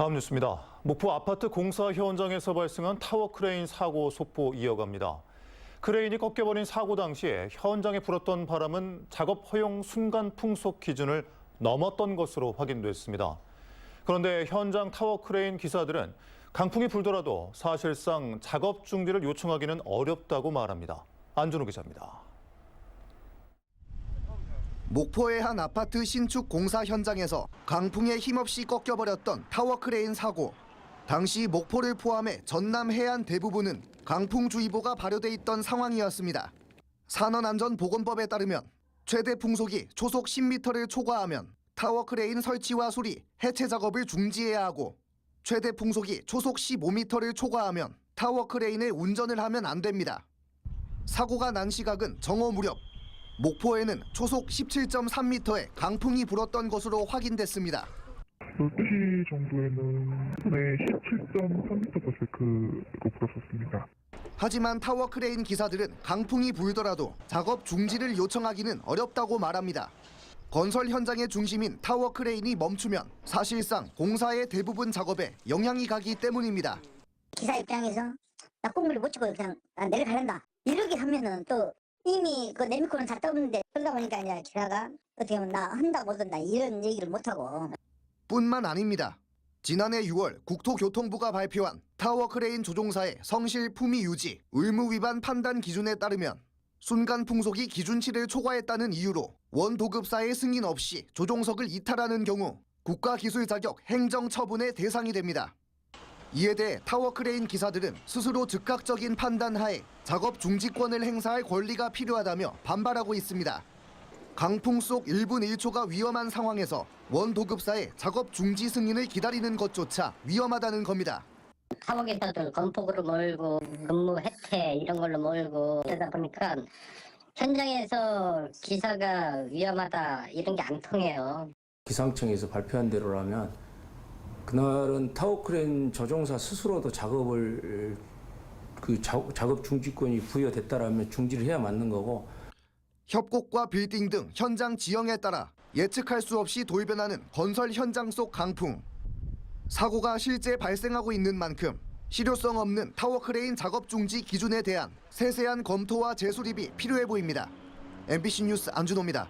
다음 뉴스입니다. 목포 아파트 공사 현장에서 발생한 타워 크레인 사고 속보 이어갑니다. 크레인이 꺾여버린 사고 당시에 현장에 불었던 바람은 작업 허용 순간 풍속 기준을 넘었던 것으로 확인됐습니다. 그런데 현장 타워 크레인 기사들은 강풍이 불더라도 사실상 작업 중지를 요청하기는 어렵다고 말합니다. 안준호 기자입니다. 목포의 한 아파트 신축 공사 현장에서 강풍에 힘없이 꺾여버렸던 타워 크레인 사고. 당시 목포를 포함해 전남 해안 대부분은 강풍주의보가 발효돼 있던 상황이었습니다. 산업안전보건법에 따르면 최대 풍속이 초속 10m를 초과하면 타워 크레인 설치와 수리, 해체 작업을 중지해야 하고 최대 풍속이 초속 15m를 초과하면 타워 크레인의 운전을 하면 안 됩니다. 사고가 난 시각은 정오 무렵. 목포에는 초속 17.3m의 강풍이 불었던 것으로 확인됐습니다. 12시 정도에는 17.3m/s로 불었었습니다. 하지만 타워 크레인 기사들은 강풍이 불더라도 작업 중지를 요청하기는 어렵다고 말합니다. 건설 현장의 중심인 타워 크레인이 멈추면 사실상 공사의 대부분 작업에 영향이 가기 때문입니다. 기사 입장에서 나 꽁무를 못 치고 그냥 내려가란다. 이렇게 하면은 또 이미 그 내미코는 다 떠오르는데 그러다 보니까 이제 기사가 어떻게 보면 나 한다 못 한다 이런 얘기를 못하고. 뿐만 아닙니다. 지난해 6월 국토교통부가 발표한 타워 크레인 조종사의 성실 품위 유지, 의무 위반 판단 기준에 따르면 순간 풍속이 기준치를 초과했다는 이유로 원도급사의 승인 없이 조종석을 이탈하는 경우 국가기술 자격 행정 처분의 대상이 됩니다. 이에 대해 타워 크레인 기사들은 스스로 즉각적인 판단 하에 작업 중지권을 행사할 권리가 필요하다며 반발하고 있습니다. 강풍 속 1분 1초가 위험한 상황에서 원도급사의 작업 중지 승인을 기다리는 것조차 위험하다는 겁니다. 타워기사들 건폭으로 몰고 근무 혜택 이런 걸로 몰고 그러다 보니까 현장에서 기사가 위험하다 이런 게 안 통해요. 기상청에서 발표한 대로라면 그날은 타워크레인 조종사 스스로도 작업을 작업 중지권이 부여됐다라면 중지를 해야 맞는 거고. 협곡과 빌딩 등 현장 지형에 따라 예측할 수 없이 돌변하는 건설 현장 속 강풍. 사고가 실제 발생하고 있는 만큼 실효성 없는 타워 크레인 작업 중지 기준에 대한 세세한 검토와 재수립이 필요해 보입니다. MBC 뉴스 안준호입니다.